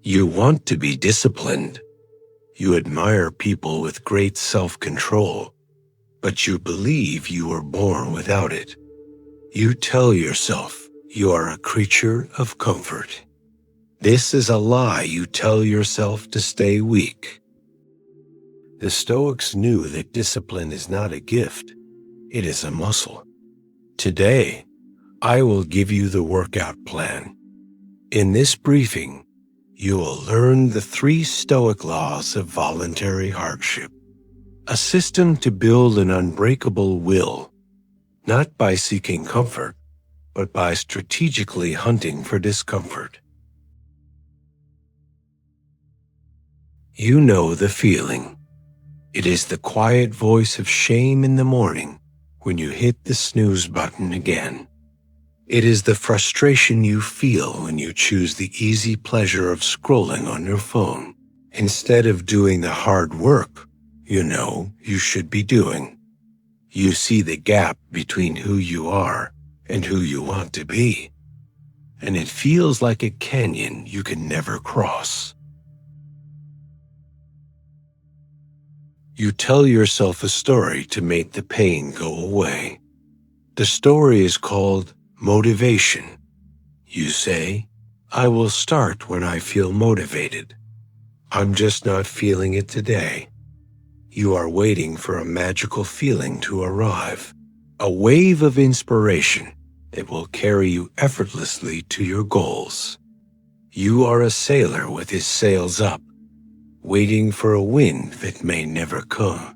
You want to be disciplined. You admire people with great self-control, but you believe you were born without it. You tell yourself you are a creature of comfort. This is a lie you tell yourself to stay weak. The Stoics knew that discipline is not a gift, it is a muscle. Today, I will give you the workout plan. In this briefing, you will learn the 3 Stoic laws of voluntary hardship, a system to build an unbreakable will, not by seeking comfort, but by strategically hunting for discomfort. You know the feeling. It is the quiet voice of shame in the morning when you hit the snooze button again. It is the frustration you feel when you choose the easy pleasure of scrolling on your phone instead of doing the hard work you know you should be doing. You see the gap between who you are and who you want to be, and it feels like a canyon you can never cross. You tell yourself a story to make the pain go away. The story is called motivation. You say, I will start when I feel motivated. I'm just not feeling it today. You are waiting for a magical feeling to arrive, a wave of inspiration that will carry you effortlessly to your goals. You are a sailor with his sails up, waiting for a wind that may never come.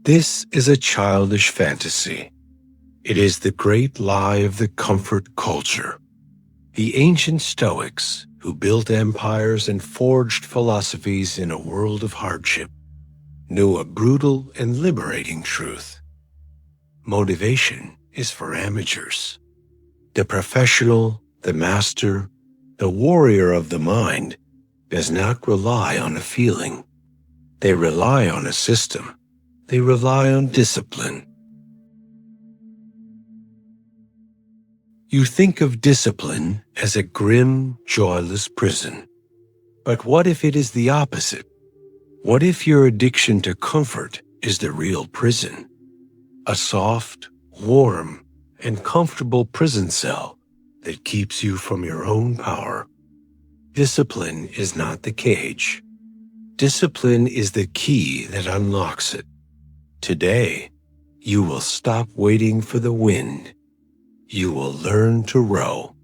This is a childish fantasy. It is the great lie of the comfort culture. The ancient Stoics, who built empires and forged philosophies in a world of hardship, knew a brutal and liberating truth. Motivation is for amateurs. The professional, the master, the warrior of the mind does not rely on a feeling. They rely on a system. They rely on discipline. You think of discipline as a grim, joyless prison. But what if it is the opposite? What if your addiction to comfort is the real prison? A soft, warm, and comfortable prison cell that keeps you from your own power. Discipline is not the cage. Discipline is the key that unlocks it. Today, you will stop waiting for the wind. You will learn to row.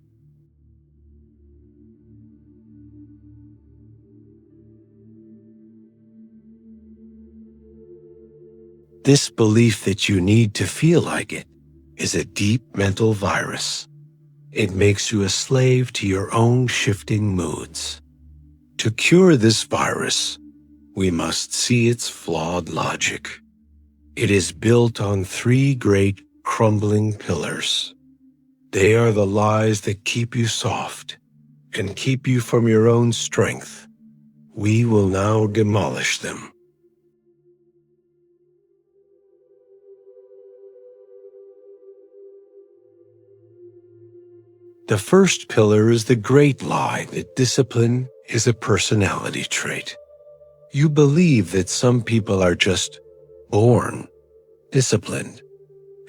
This belief that you need to feel like it is a deep mental virus. It makes you a slave to your own shifting moods. To cure this virus, we must see its flawed logic. It is built on 3 great crumbling pillars. They are the lies that keep you soft and keep you from your own strength. We will now demolish them. The first pillar is the great lie that discipline is a personality trait. You believe that some people are just born disciplined,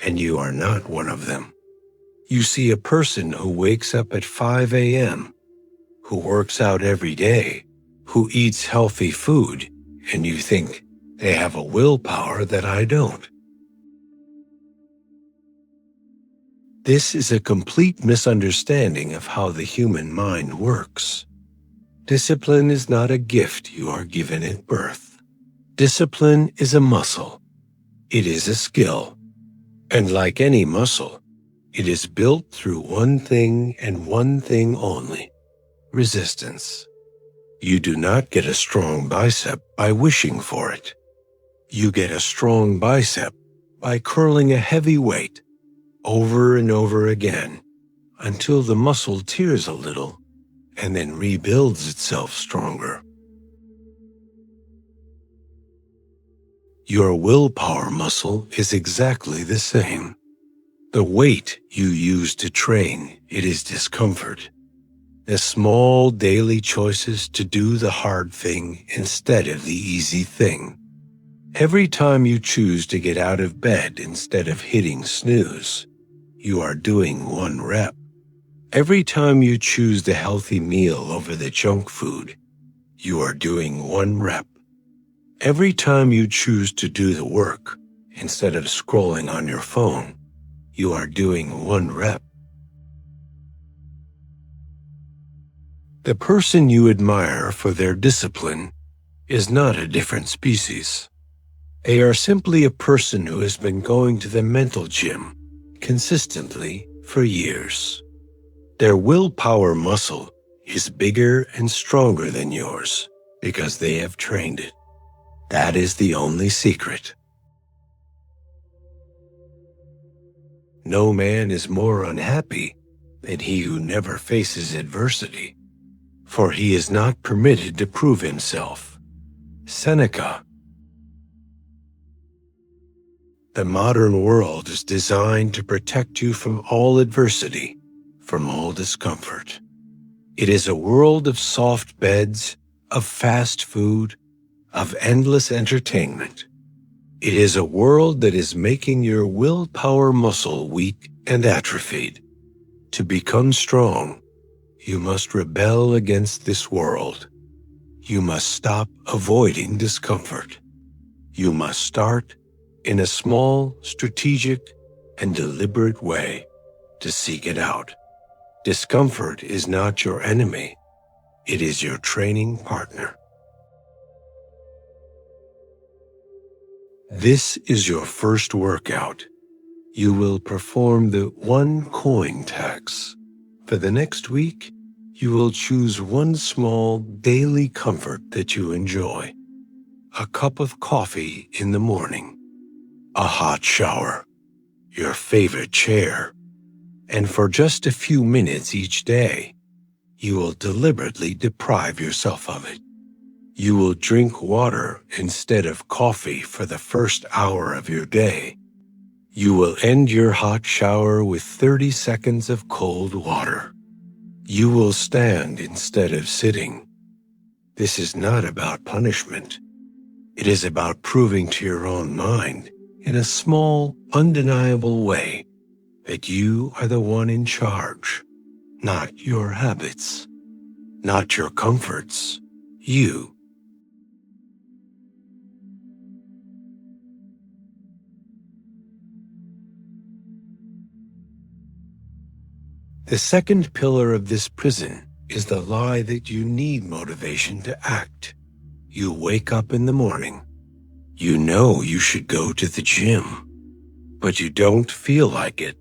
and you are not one of them. You see a person who wakes up at 5 a.m., who works out every day, who eats healthy food, and you think they have a willpower that I don't. This is a complete misunderstanding of how the human mind works. Discipline is not a gift you are given at birth. Discipline is a muscle. It is a skill. And like any muscle, it is built through one thing and one thing only: resistance. You do not get a strong bicep by wishing for it. You get a strong bicep by curling a heavy weight over and over again until the muscle tears a little and then rebuilds itself stronger. Your willpower muscle is exactly the same. The weight you use to train, it is discomfort. The small daily choices to do the hard thing instead of the easy thing. Every time you choose to get out of bed instead of hitting snooze, you are doing 1 rep. Every time you choose the healthy meal over the junk food, you are doing 1 rep. Every time you choose to do the work instead of scrolling on your phone, you are doing 1 rep. The person you admire for their discipline is not a different species. They are simply a person who has been going to the mental gym consistently for years. Their willpower muscle is bigger and stronger than yours because they have trained it. That is the only secret. No man is more unhappy than he who never faces adversity, for he is not permitted to prove himself. Seneca. The modern world is designed to protect you from all adversity, from all discomfort. It is a world of soft beds, of fast food, of endless entertainment. It is a world that is making your willpower muscle weak and atrophied. To become strong, you must rebel against this world. You must stop avoiding discomfort. You must start in a small, strategic, and deliberate way to seek it out. Discomfort is not your enemy. It is your training partner. This is your first workout. You will perform the 1 coin tax. For the next week, you will choose 1 small daily comfort that you enjoy. A cup of coffee in the morning. A hot shower, your favorite chair, and for just a few minutes each day, you will deliberately deprive yourself of it. You will drink water instead of coffee for the first hour of your day. You will end your hot shower with 30 seconds of cold water. You will stand instead of sitting. This is not about punishment. It is about proving to your own mind in a small, undeniable way that you are the one in charge, not your habits, not your comforts, you. The second pillar of this prison is the lie that you need motivation to act. You wake up in the morning. You know you should go to the gym, but you don't feel like it.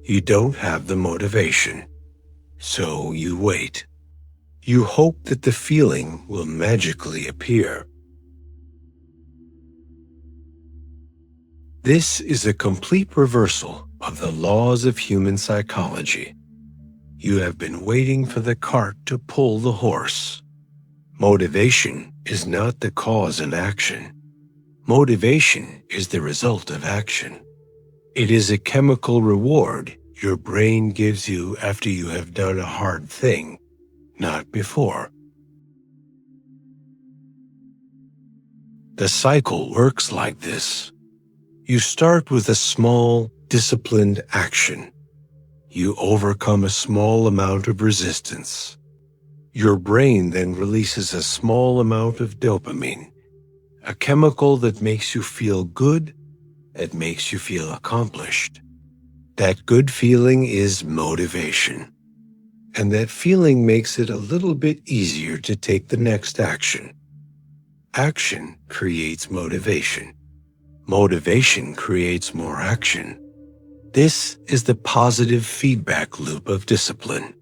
You don't have the motivation, so you wait. You hope that the feeling will magically appear. This is a complete reversal of the laws of human psychology. You have been waiting for the cart to pull the horse. Motivation is not the cause of action. Motivation is the result of action. It is a chemical reward your brain gives you after you have done a hard thing, not before. The cycle works like this. You start with a small, disciplined action. You overcome a small amount of resistance. Your brain then releases a small amount of dopamine, a chemical that makes you feel good, that makes you feel accomplished. That good feeling is motivation. And that feeling makes it a little bit easier to take the next action. Action creates motivation. Motivation creates more action. This is the positive feedback loop of discipline.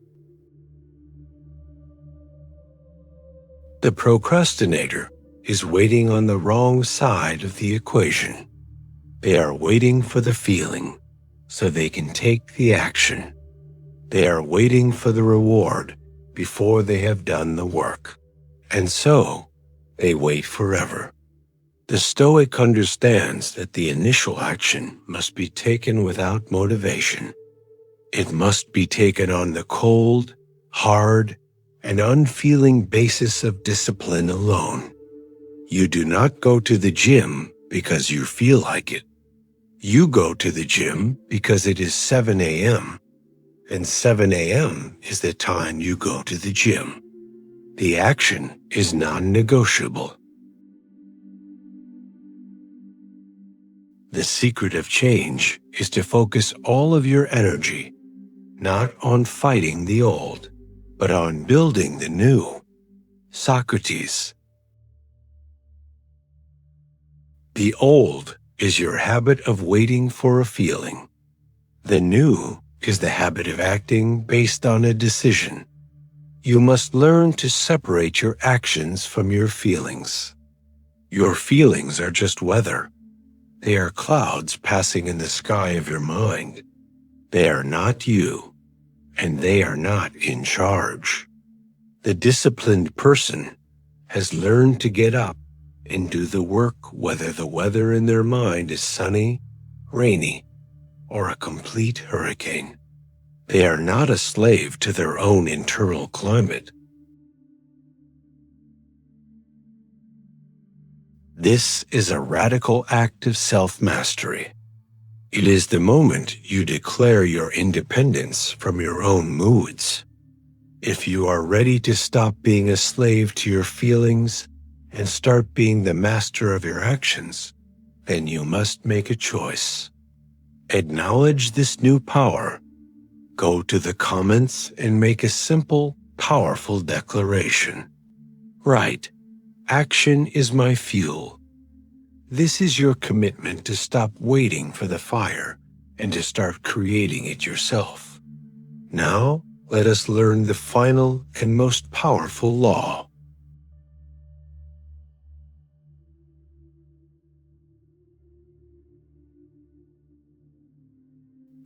The procrastinator is waiting on the wrong side of the equation. They are waiting for the feeling so they can take the action. They are waiting for the reward before they have done the work. And so, they wait forever. The Stoic understands that the initial action must be taken without motivation. It must be taken on the cold, hard, and unfeeling basis of discipline alone. You do not go to the gym because you feel like it. You go to the gym because it is 7 a.m., and 7 a.m. is the time you go to the gym. The action is non-negotiable. The secret of change is to focus all of your energy, not on fighting the old, but on building the new. Socrates. The old is your habit of waiting for a feeling. The new is the habit of acting based on a decision. You must learn to separate your actions from your feelings. Your feelings are just weather. They are clouds passing in the sky of your mind. They are not you, and they are not in charge. The disciplined person has learned to get up and do the work whether the weather in their mind is sunny, rainy, or a complete hurricane. They are not a slave to their own internal climate. This is a radical act of self-mastery. It is the moment you declare your independence from your own moods. If you are ready to stop being a slave to your feelings and start being the master of your actions, then you must make a choice. Acknowledge this new power. Go to the comments and make a simple, powerful declaration. Write, "Action is my fuel." This is your commitment to stop waiting for the fire and to start creating it yourself. Now, let us learn the final and most powerful law.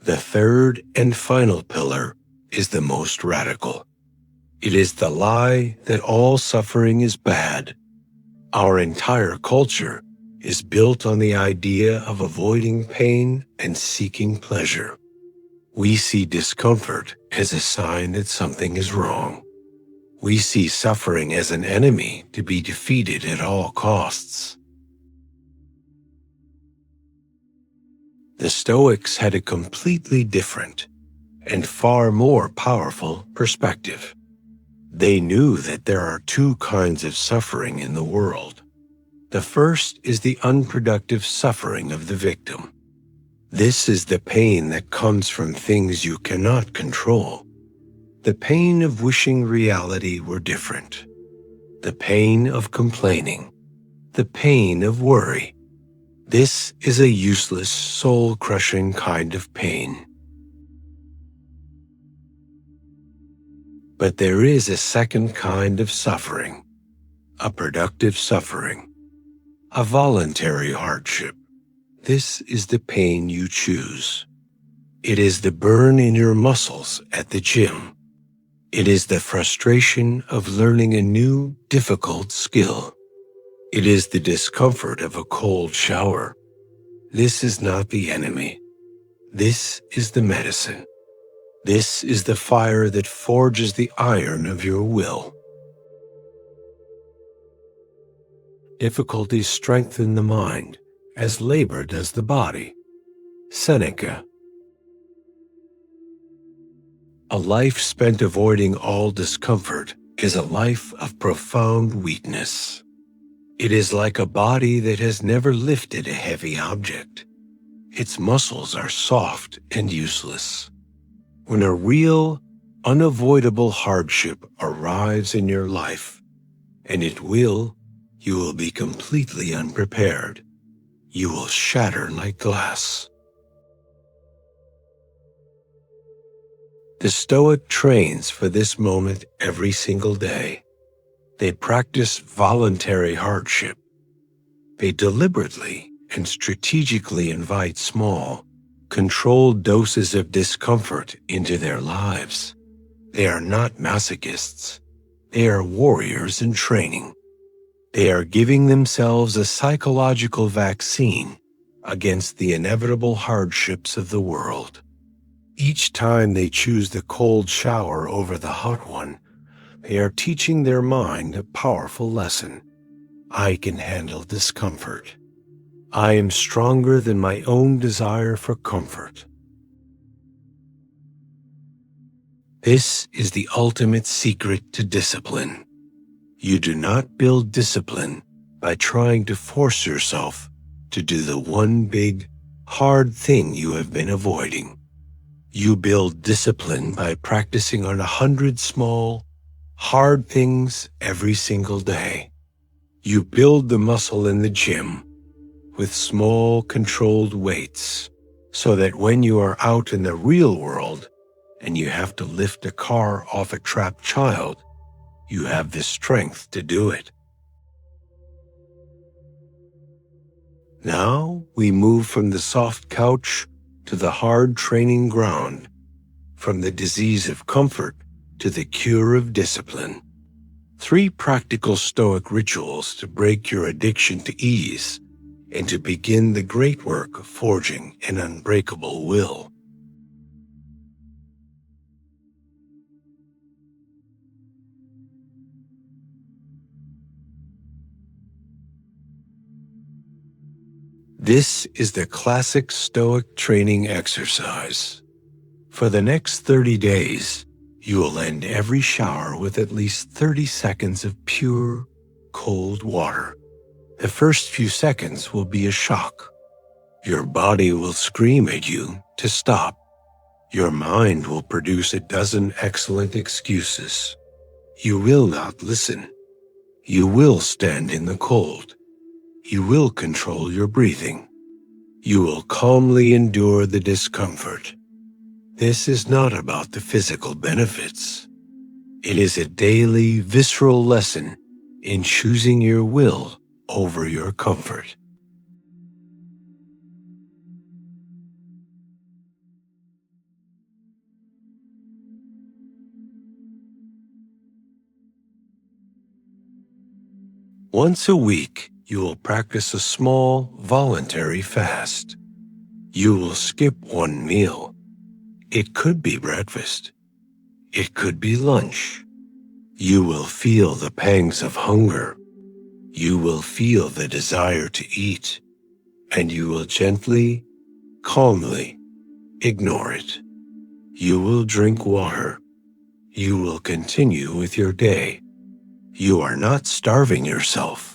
The third and final pillar is the most radical. It is the lie that all suffering is bad. Our entire culture is built on the idea of avoiding pain and seeking pleasure. We see discomfort as a sign that something is wrong. We see suffering as an enemy to be defeated at all costs. The Stoics had a completely different and far more powerful perspective. They knew that there are two kinds of suffering in the world. The first is the unproductive suffering of the victim. This is the pain that comes from things you cannot control. The pain of wishing reality were different. The pain of complaining. The pain of worry. This is a useless, soul-crushing kind of pain. But there is a second kind of suffering, a productive suffering, a voluntary hardship. This is the pain you choose. It is the burn in your muscles at the gym. It is the frustration of learning a new, difficult skill. It is the discomfort of a cold shower. This is not the enemy. This is the medicine. This is the fire that forges the iron of your will. Difficulties strengthen the mind, as labor does the body. Seneca. A life spent avoiding all discomfort is a life of profound weakness. It is like a body that has never lifted a heavy object. Its muscles are soft and useless. When a real, unavoidable hardship arrives in your life, and it will, you will be completely unprepared. You will shatter like glass. The Stoic trains for this moment every single day. They practice voluntary hardship. They deliberately and strategically invite small, controlled doses of discomfort into their lives. They are not masochists. They are warriors in training. They are giving themselves a psychological vaccine against the inevitable hardships of the world. Each time they choose the cold shower over the hot one, they are teaching their mind a powerful lesson. I can handle discomfort. I am stronger than my own desire for comfort. This is the ultimate secret to discipline. You do not build discipline by trying to force yourself to do the one big, hard thing you have been avoiding. You build discipline by practicing on 100 small, hard things every single day. You build the muscle in the gym with small, controlled weights so that when you are out in the real world and you have to lift a car off a trapped child, you have the strength to do it. Now we move from the soft couch to the hard training ground, from the disease of comfort to the cure of discipline. 3 practical Stoic rituals to break your addiction to ease and to begin the great work of forging an unbreakable will. This is the classic Stoic training exercise. For the next 30 days, you will end every shower with at least 30 seconds of pure, cold water. The first few seconds will be a shock. Your body will scream at you to stop. Your mind will produce a dozen excellent excuses. You will not listen. You will stand in the cold. You will control your breathing. You will calmly endure the discomfort. This is not about the physical benefits. It is a daily, visceral lesson in choosing your will over your comfort. Once a week, you will practice a small, voluntary fast. You will skip one meal. It could be breakfast. It could be lunch. You will feel the pangs of hunger. You will feel the desire to eat, and you will gently, calmly ignore it. You will drink water. You will continue with your day. You are not starving yourself.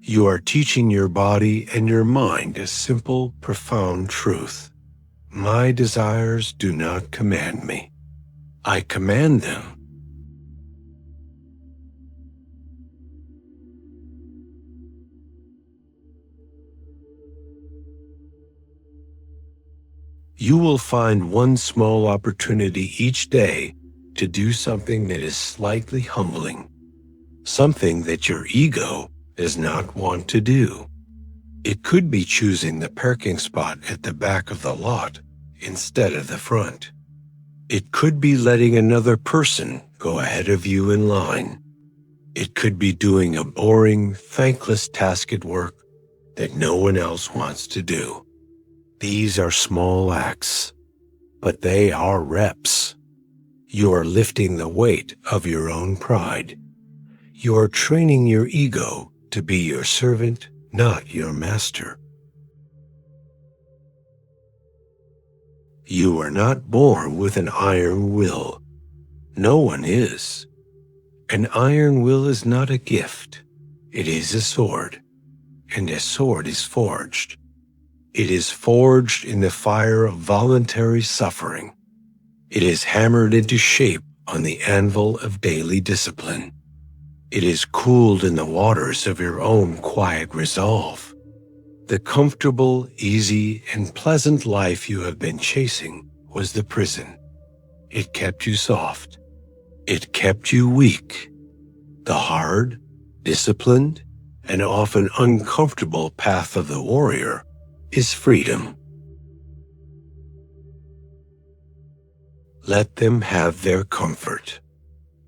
You are teaching your body and your mind a simple, profound truth. My desires do not command me. I command them. You will find one small opportunity each day to do something that is slightly humbling, something that your ego does not want to do. It could be choosing the parking spot at the back of the lot instead of the front. It could be letting another person go ahead of you in line. It could be doing a boring, thankless task at work that no one else wants to do. These are small acts, but they are reps. You are lifting the weight of your own pride. You are training your ego to be your servant, not your master. You are not born with an iron will. No one is. An iron will is not a gift. It is a sword, and a sword is forged. It is forged in the fire of voluntary suffering. It is hammered into shape on the anvil of daily discipline. It is cooled in the waters of your own quiet resolve. The comfortable, easy, and pleasant life you have been chasing was the prison. It kept you soft. It kept you weak. The hard, disciplined, and often uncomfortable path of the warrior is freedom. Let them have their comfort.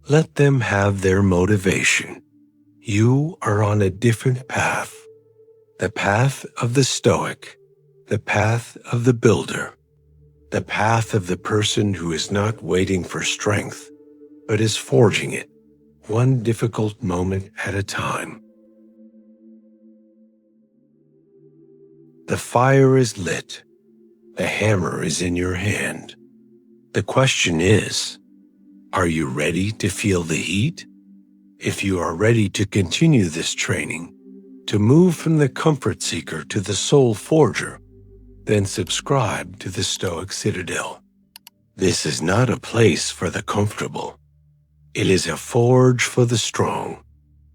Let them have their motivation. You are on a different path. The path of the Stoic, the path of the builder, the path of the person who is not waiting for strength, but is forging it, one difficult moment at a time. The fire is lit. The hammer is in your hand. The question is, are you ready to feel the heat? If you are ready to continue this training, to move from the comfort seeker to the soul forger, then subscribe to the Stoic Citadel. This is not a place for the comfortable. It is a forge for the strong.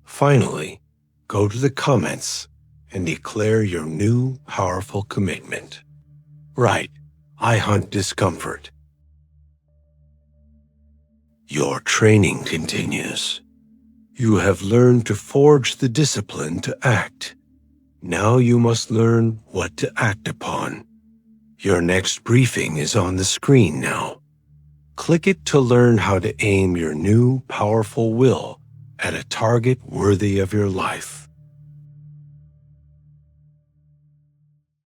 Finally, go to the comments and declare your new powerful commitment. Right, I hunt discomfort. Your training continues. You have learned to forge the discipline to act. Now you must learn what to act upon. Your next briefing is on the screen now. Click it to learn how to aim your new powerful will at a target worthy of your life.